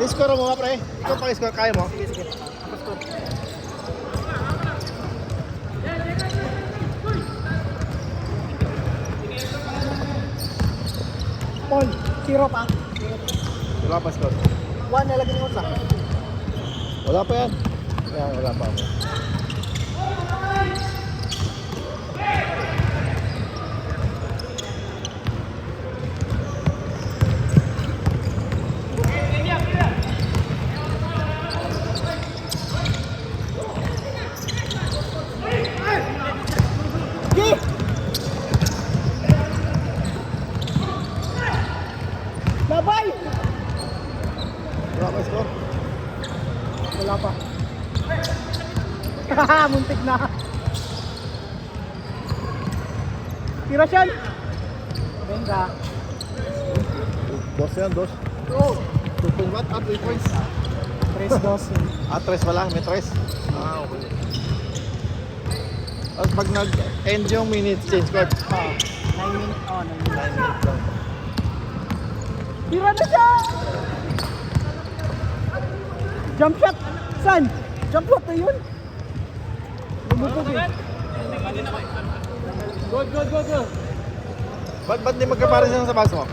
I-score mo nga, pre. Ito pang-score, kaya mo? Sige, sige. Paul, 0 pa. Wala pa score. 1 nalagyan yung sa. Wala pa yan. Yan, wala pa ako. Labay! Wala pa score. Wala pa. Muntik na. Tira siya. Venga. Dos yan, dos. Oh. 2 points what? 3 points. 3-2. 3 pa lang, may 3. Okay. Tapos pag nag-end yung minutes, change court. 9 minutes. Oh, 9 minutes. 9 minutes lang. Tira na siya! Jump shot! San? Jump shot na yun! Lumubog eh. Go! Ba't di magkapares lang sa bags mo?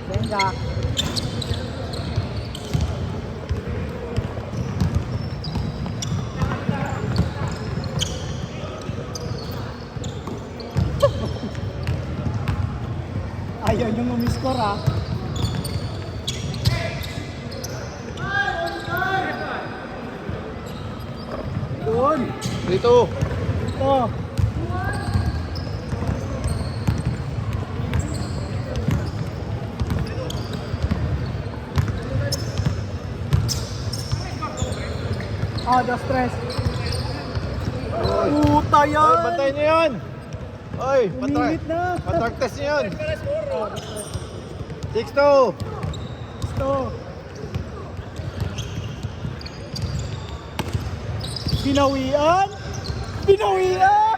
Venga. Ayaw nyo umiscore ah. Doon. Dito. Ito. Oh, the stress. Puta Oy, yan! bantayan nyo yun! Oy, Uminit na. patrack test nyo yun! 6-2! Gusto. Binawian! Binawian!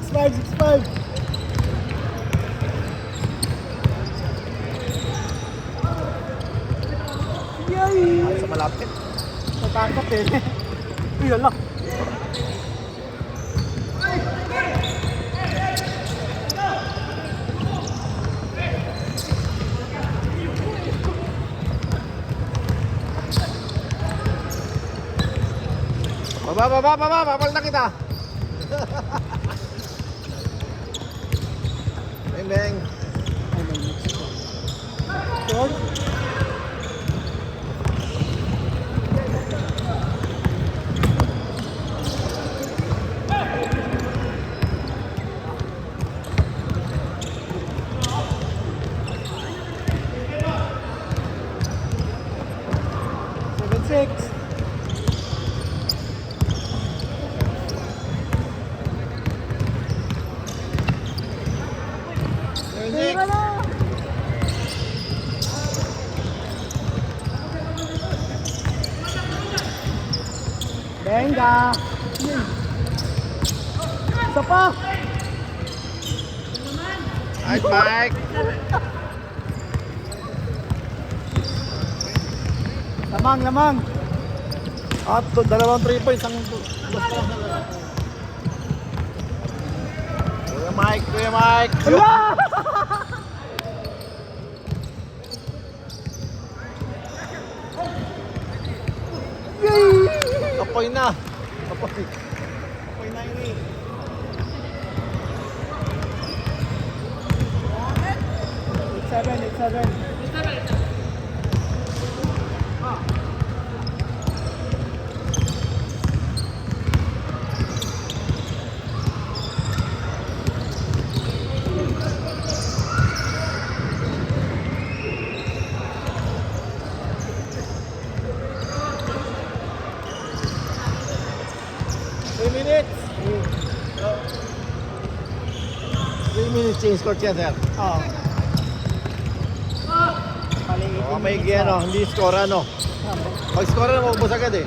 Six five. Yay! Ay, sa malapit. Natakot eh. Yun lang. Baba! Papal na kita! Beng! Yun. Six. Tira na. Venga. Isa pa. Nice, Mike! Lamang. At dalawang 3 points ang gusto. Kuya Mike! Ala! Yay! Kapoy na yun eh. It's seven. Last change court yan, sir. Oo. Maliitin Oh, may minutes, ano, hindi score ano. Pag score na, maubos agad eh.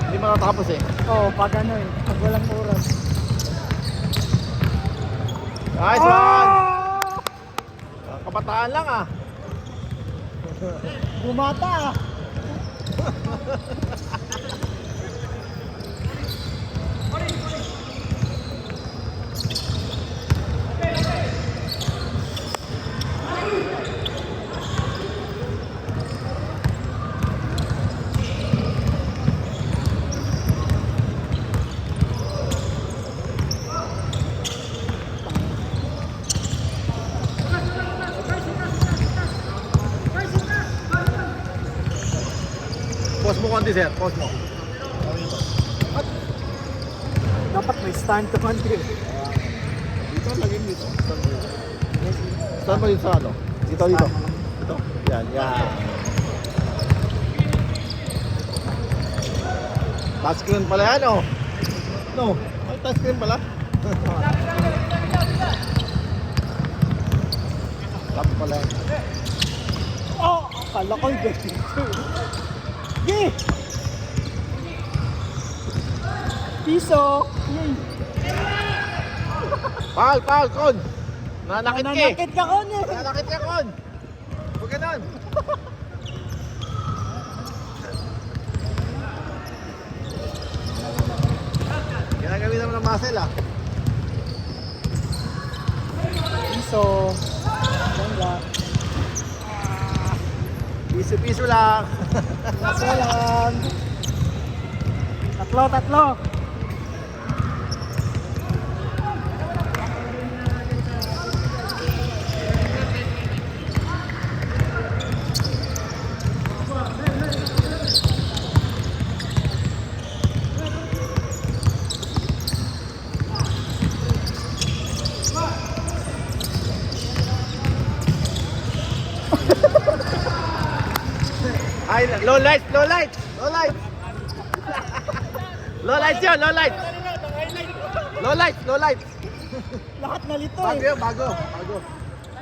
Hindi matatapos eh. Oo, pag ano eh. Pag walang oras. Nice one! Kabataan lang ah. Bumata ah. Pause mo konti, sir. Pause mo. Dapat may stand to man din. Dito, laging dito. Saan mo dito sa ano? Dito, dito. Dito. Yan, yan. Touchscreen pala yan, oh. No, ay touchscreen pala. Tap pala yan. Oh! Akala ko yung ganito. Gi! Piso! Yay! Pal, Kon! Nanakit ka eh! Nanakit ka ko niya! Nanakit ka, Kon! Huwag ganun! Ginagawin naman ng muscle ah. Piso! Ganda! Piso-piso lang. Piso lang! Tatlo! Ay, low lights! Low lights yun, low lights! Low lights! Lahat nalito Bago eh! yun, bago.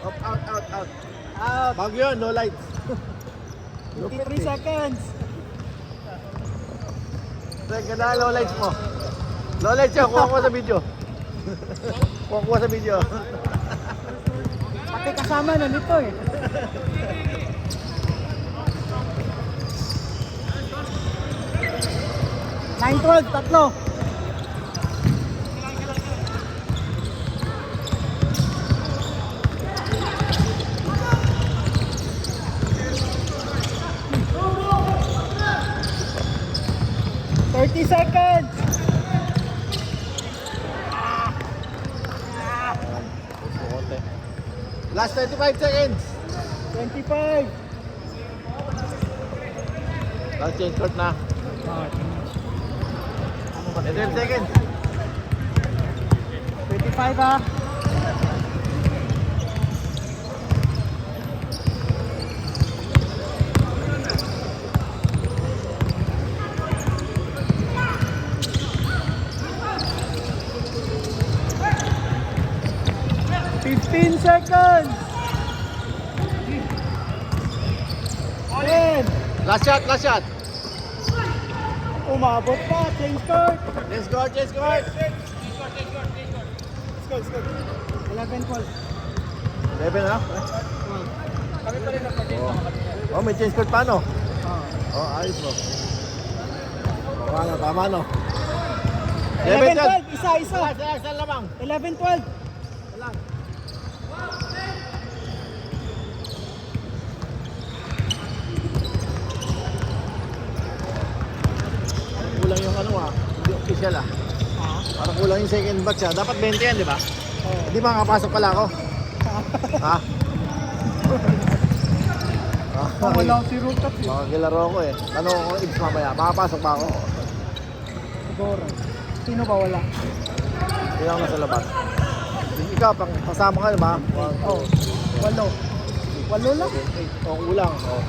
Out. Out! Bago yun, low lights. 53 seconds! Teka na, low lights mo. Low lights yun, kuha ko sa video. Kuha sa video. Pati kasama nalito eh! 9-12, tatlo! "30 seconds! Last 25 seconds. 25! Last change court na. 12 seconds. 25 ah! "15 seconds! 10! Last shot. Umabot pa! Change court! Change court. 11, 12. 11 na. Oh, may change court pa no? Oh, ayos mo. Tama no? 11, 12. Isa. Isa lamang. 11, 12. Kulang yung ano ah. Hindi official ah. Parang kulang yung second batch ah. Dapat 20 yan, di ba? Oh. Di ba nakapasok pala ako? Ha? Wala si Rutat eh. Makakilaro ako eh. Ano ako ibs mamaya? Makapasok ba ako? Siguro. Sino ba wala? Hindi ako nasa labas. Ikaw, pasama ka diba? Oh, 8. 8 lang? O, kulang. O.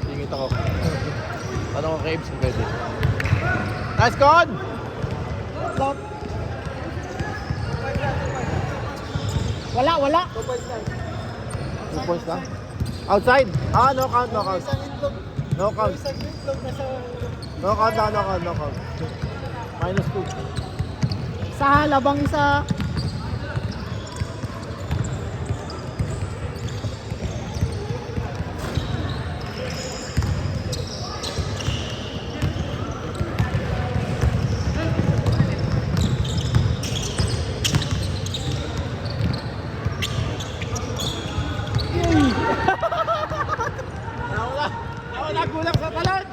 Tingit ako. Tanong ko kay Ibs kung pwede. Nice con! Stop. Wala. 2 points lang. Outside? No count. No count. No count. No count. -2. Sa labang isa. Nagulang sa talan.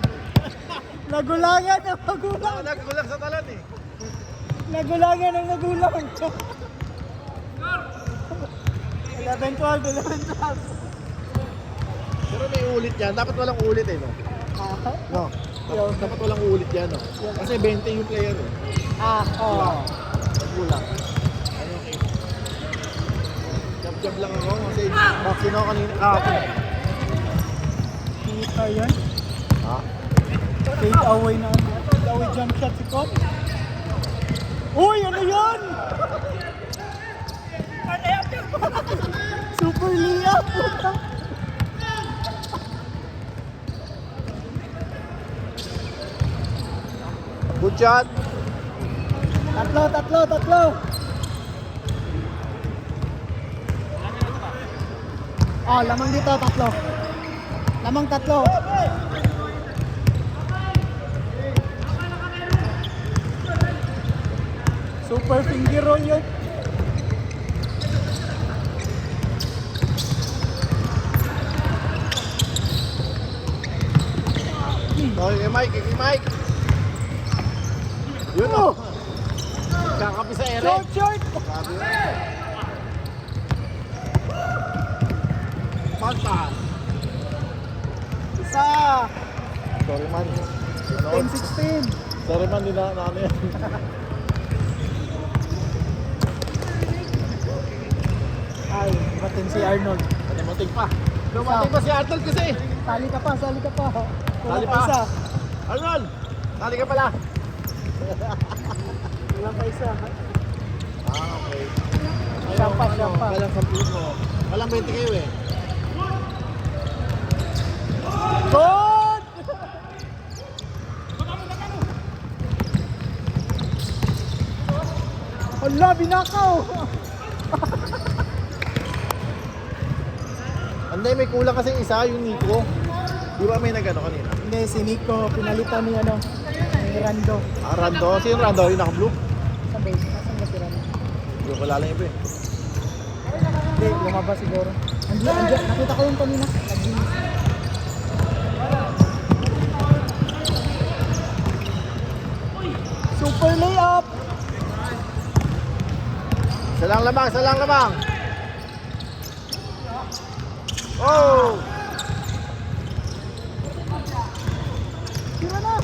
Nagulangan ang magulang. Nagulang sa talan eh. Nagulangan ang nagulang. 11-12. Pero may ulit yan. Dapat walang ulit eh, no? No. Dapat walang ulit yan, no? Kasi 20 yung player eh. Oo. Nagulang. Ano okay. Jump lang ako kasi vaccine ako kanina. Kita yan. Ha? Fade away na. Fade away jump shot si Cop. Uy, ano yan? Super Lia. Good shot. Tatlo. Lamang dito, tatlo. Lamang tatlo. Super finger roll yun. Okay, Mike. Yun o. Kakapi sa ere. Short. Sabi yun. Pass. Isa. Sorry man. 10-16. Sorry man, nila na ano yan. Ay, batin si Arnold. Dumating pa. Dumating pa si Arnold kasi. Sali ka pa. Sali pa. Isa. Arnold! Sali ka pala. Kulang pa isa. Okay. Siya pa. Walang kampiyon mo. Walang 20 kayo eh. Good! Hala, binakaw! Anday, may kulang kasi isa, yung Nico. Di ba may nagano kanina? Hindi, si Nico, pinalitan ni ni Rando. Rando? Sino Rando? Yung naka-blue? Sa base, nasan ba si Rando? Hindi ko kilala yung iba eh. Hindi, lumabas siguro. Andiyan, nakita ko yung kanina. Nag-ginis. Super layup! Isa lang lamang. Oh! Tira na!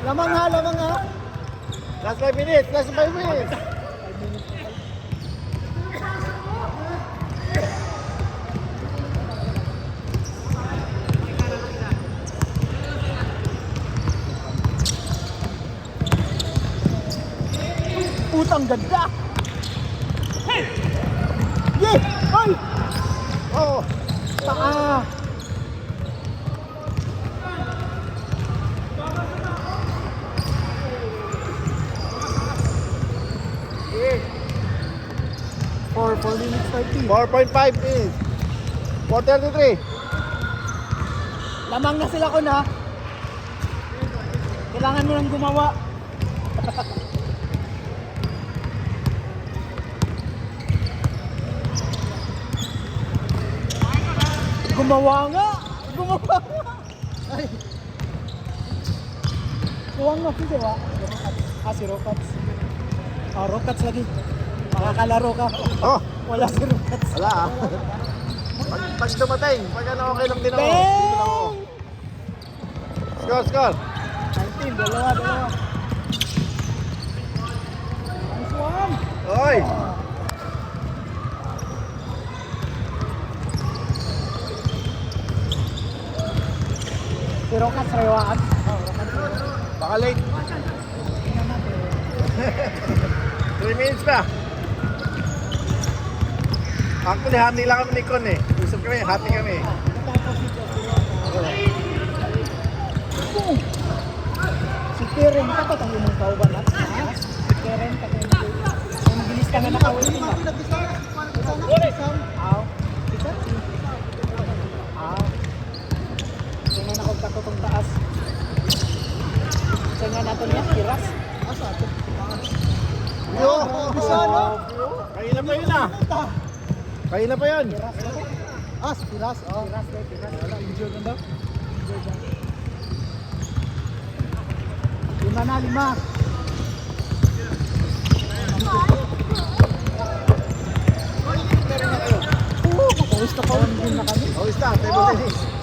Lamang ha! Last 5 minutes. Putang ganda! Yeh! Ay! Oh! Paa! For 4 minutes 30. 4.5 minutes. 4:33. Lamang na sila ko na. Kailangan mo nang gumawa. Gumawa nga! Ay! Kuwang na, hindi ba? Si Rokats. Rokats lagi. Makakalaro ka. Oh! Wala si Rokats. Wala ah. Pag dumating, pag ano okay lang din ako. Bang! Score! 19, dalawa. Nice one! Oy! Pero Rockets, rewaan. Baka late. Tingnan natin. 3 minutes pa. Actually, hati lang kami ni Con eh. Usap kami, hati kami. Boom! Si Karen, kapatang yung mga kauban na. Si Karen, kapatang yung mabilis ka na nakawin ba? Aw. Isa? Aw. Tingnan ako katutong taas. Tingnan natin yan, kiras. Asa ito? Yo! Bisa no? Kain na pa yun ah. Kain na pa yun. Kiras na to. Kiras. Oh. Kiras na, kiras. Wala, injured na daw. Injured na. 5 na, 5. Pawis ka pa din na kami. Oh, isa, table tennis.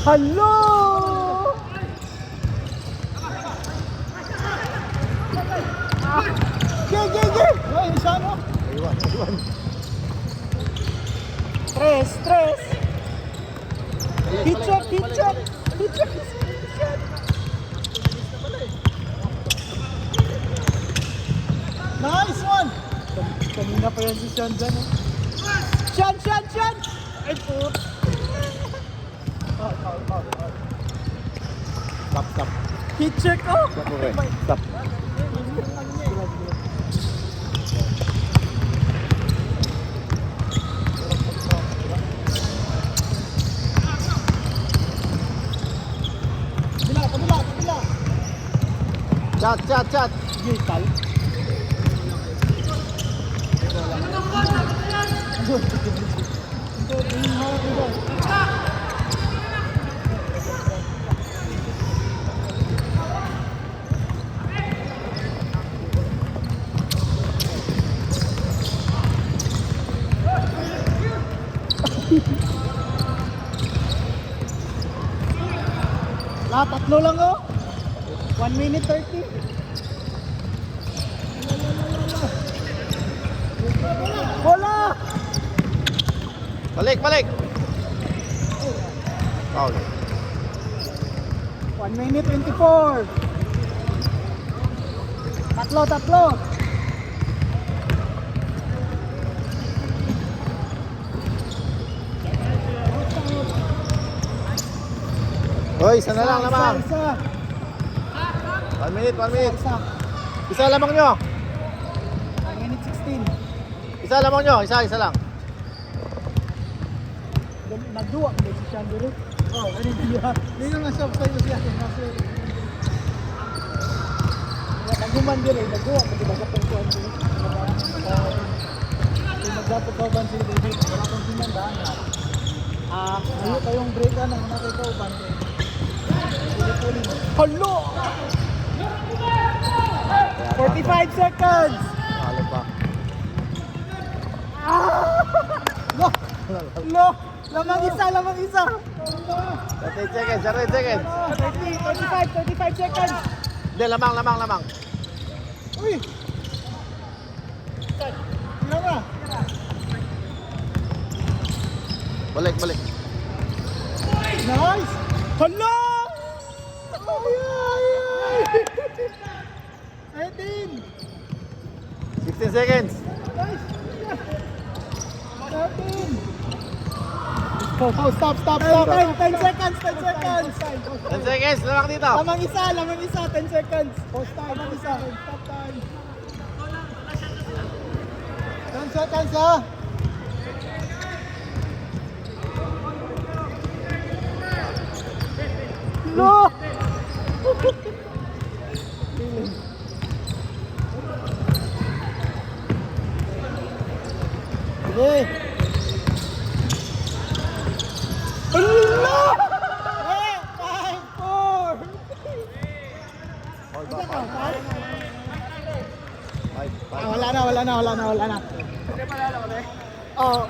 Hello! Gay! Ay, isa no? Aywan. Tres. Hit check. Nice one! Kanina pa yan si Sean dyan. Sean! Ay po! Stop. Hit check oh! Stop, okay. Stop. Kabila! Chat. Gital. Tatlo lang oh. 1 minute 30. Bola! Balik. Foul. 1 minute 24. Tatlo. Hoy, isa na lang lamang. Isa. 1 minute. Isa. Isa lamang nyo. 1 minute 16. Isa lamang nyo. Isa lang. Nagduwa ko si Sean dito. Oh, ano dia? Hindi naman siya sa'yo siya. Naguman din eh. Nagduwa ko diba sa pagkuhan dito. Kung nagdapagkauban si David, wala kong sinandaan na. Ngayon kayong break na nang nakikauban. Hello! 45 seconds! Halo pa. Lo! Lamang isa! 30 seconds. 35 seconds! Hindi, lamang. Uy! Sino ba? Balik. Nice! Hello! Ay! 18! 16 seconds. Nice! 13! Stop! 10 seconds! 10 seconds. Lamang dito. Lamang isa! 10 seconds! Post time! Lamang isa! Stop time! 10 seconds ha! No! Sige! Hello! 5-4! Hold back. Wala na. Oh.